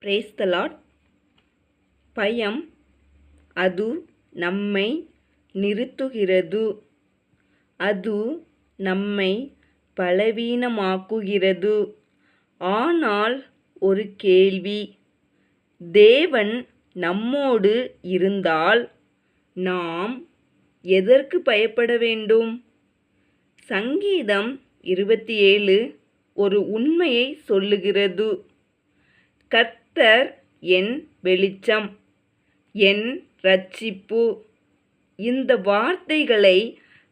Brace த Lord. பயம் அது நம்மை நிறுத்துகிறது. அது நம்மை பலவீனமாக்குகிறது. ஆனால் ஒரு கேள்வி, தேவன் நம்மோடு இருந்தால் நாம் எதற்கு பயப்பட வேண்டும்? சங்கீதம் 27 ஒரு உண்மையை சொல்லுகிறது. கர்த்தர் என் வெளிச்சம், என் இரட்சிப்பு. இந்த வார்த்தைகளை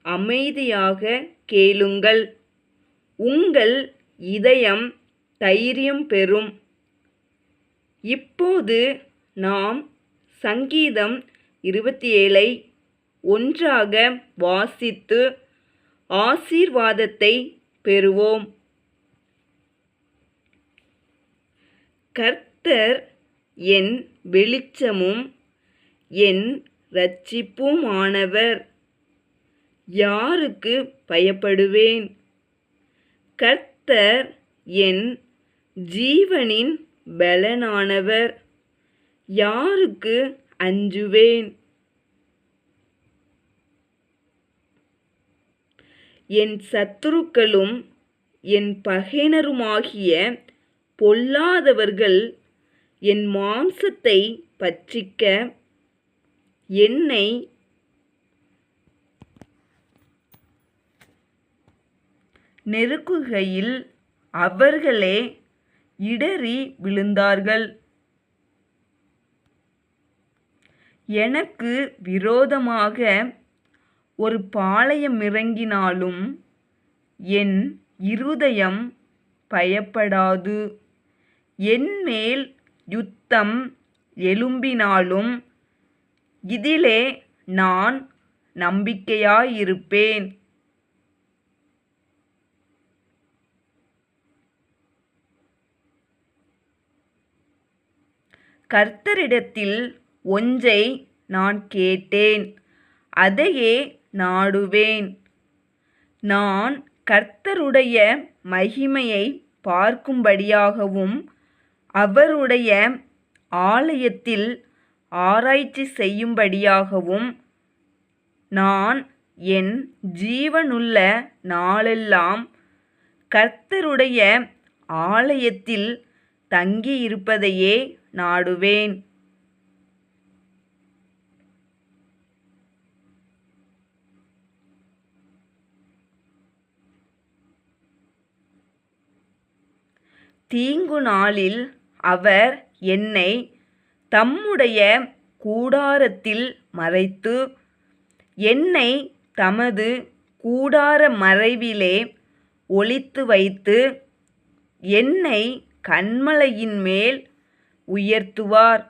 அமைதியாக கேளுங்கள். உங்கள் இதயம் தைரியம் பெறும். இப்போது நாம் சங்கீதம் 27 ஒன்றாக வாசித்து ஆசீர்வாதத்தை பெறுவோம். கர்த்தர் என் வெளிச்சமும் என் இரட்சிப்புமானவர். யாருக்கு பயப்படுவேன்? கர்த்தர் என் ஜீவனின் பலனானவர். யாருக்கு அஞ்சுவேன்? என் சத்துருக்களும் என் பகைஞருமாகிய பொல்லாதவர்கள் என் மாம்சத்தை பட்சிக்க என்னை நெருக்குகையில் அவர்களே இடறி விழுந்தார்கள். எனக்கு விரோதமாக ஒரு பாளையமிறங்கினாலும் என் இருதயம் பயப்படாது. என்மேல் யுத்தம் எழும்பினாலும் இதிலே நான் நம்பிக்கையாயிருப்பேன். கர்த்தரிடத்தில் ஒன்றை நான் கேட்டேன், அதையே நாடுவேன். நான் கர்த்தருடைய மகிமையை பார்க்கும்படியாகவும் அவருடைய ஆலயத்தில் ஆராய்ச்சி செய்யும்படியாகவும் நான் என் ஜீவனுள்ள நாளெல்லாம் கர்த்தருடைய ஆலயத்தில் தங்கியிருப்பதையே நாடுவேன். தீங்கு நாளில் அவர் என்னை தம்முடைய கூடாரத்தில் மறைத்து, என்னை தமது கூடார மறைவிலே ஒளித்து வைத்து, என்னை கன்மலையின் மேல் உயர்த்துவார்.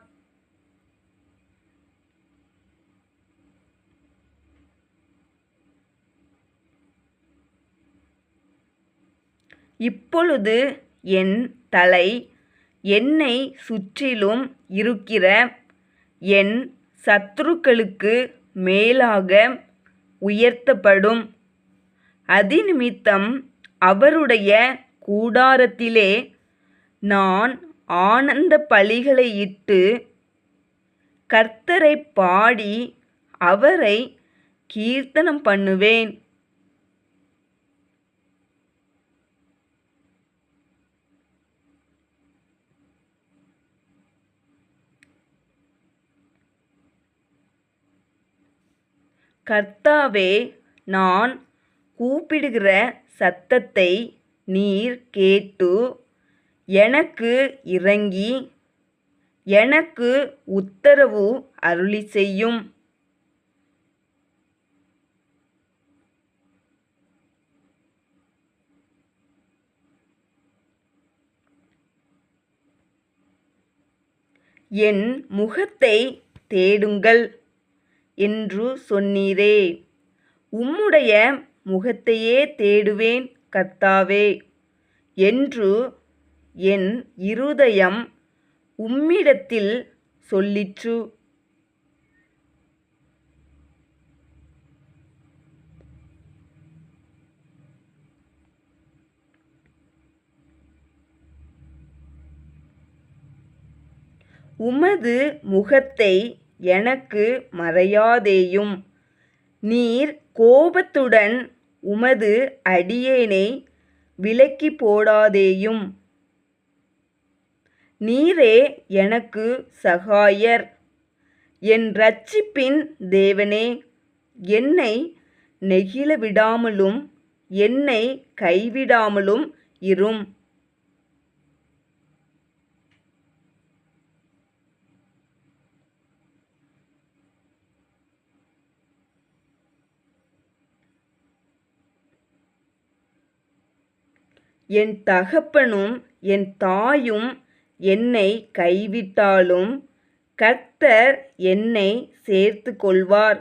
இப்பொழுது என் தலை என்னை சுற்றிலும் இருக்கிற என் சத்துருக்களுக்கு மேலாக உயர்த்தப்படும். அதினிமித்தம் அவருடைய கூடாரத்திலே நான் ஆனந்த பலிகளையிட்டு கர்த்தரை பாடி அவரை கீர்த்தனம் பண்ணுவேன். கர்த்தாவே, நான் கூப்பிடுகிற சத்தத்தை நீர் கேட்டு எனக்கு இரங்கி எனக்கு உத்தரவு அருளிச்செய்யும். என் முகத்தை தேடுங்கள் என்று சொன்னீரே. உம்முடைய முகத்தையே தேடுவேன் கர்த்தாவே என்று என் இருதயம் உம்மிடத்தில் சொல்லிற்று. உமது முகத்தை எனக்கு மறையாதேயும். நீர் கோபத்துடன் உமது அடியேனை விலக்கிப் போடாதேயும். நீரே எனக்கு சகாயர். என் இரட்சிப்பின் தேவனே, என்னை நெகிழ விடாமலும் என்னை கைவிடாமலும் இரும். என் தகப்பனும் என் தாயும் என்னை கைவிட்டாலும் கர்த்தர் என்னை சேர்த்து கொள்வார்.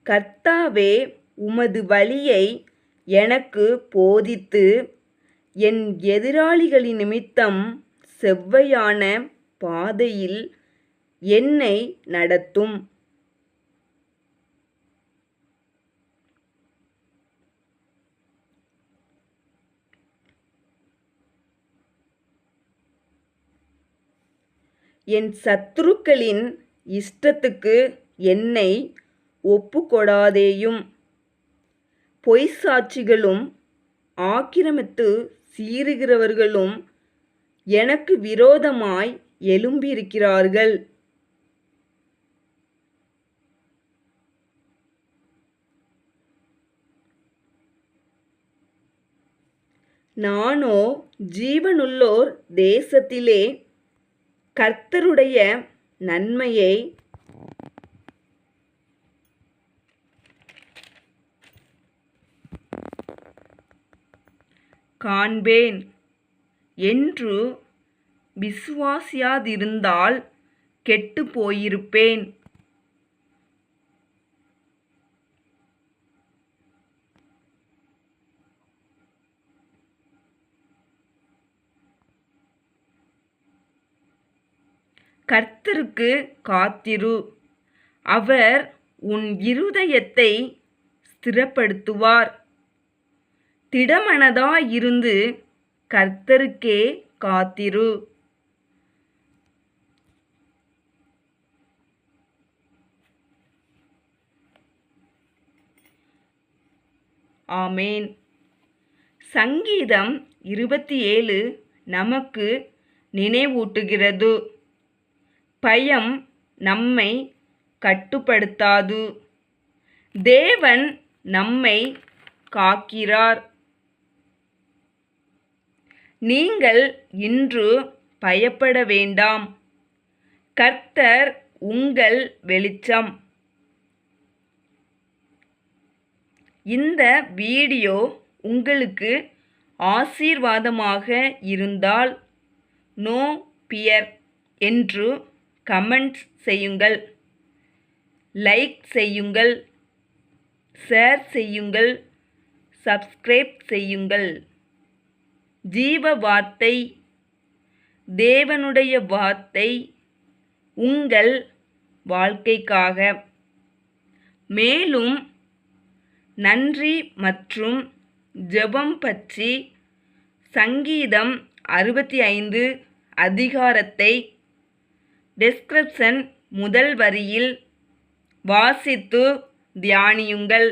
கர்த்தாவே, உமது வழியை எனக்கு போதித்து என் எதிராளிகளினிமித்தம் செவ்வையான பாதையில் என்னை நடத்தும். என் சத்துருக்களின் இஷ்டத்துக்கு என்னை ஒப்புக்கொடாதேயும். பொய்ச்சாட்சிகளும் ஆக்கிரமித்து சீறுகிறவர்களும் எனக்கு விரோதமாய் எழும்பியிருக்கிறார்கள். நானோ ஜீவனுள்ளோர் தேசத்திலே கர்த்தருடைய நன்மையை காண்பேன் என்று விசுவாசியாதிருந்தால் கெட்டுப் போயிருப்பேன். கர்த்தருக்கு காத்திரு, அவர் உன் இருதயத்தை ஸ்திரப்படுத்துவார். திடமனதாயிருந்து கர்த்தருக்கே காத்திரு. ஆமேன். சங்கீதம் 27 நமக்கு நினைவூட்டுகிறது, பயம் நம்மை கட்டுப்படுத்தாது. தேவன் நம்மை காக்கிறார். நீங்கள் இன்று பயப்பட வேண்டாம். கர்த்தர் உங்கள் வெளிச்சம். இந்த வீடியோ உங்களுக்கு ஆசீர்வாதமாக இருந்தால் நோ பியர் என்று கமெண்ட் செய்யுங்கள், லைக் செய்யுங்கள், ஷேர் செய்யுங்கள், சப்ஸ்கிரைப் செய்யுங்கள். ஜீவ வார்த்தை, தேவனுடைய வார்த்தை உங்கள் வாழ்க்கைக்காக. மேலும் நன்றி மற்றும் ஜெபம் பற்றி சங்கீதம் 65 அதிகாரத்தை டிஸ்கிரிப்ஷன் முதல் வரியில் வாசித்து தியானியுங்கள்.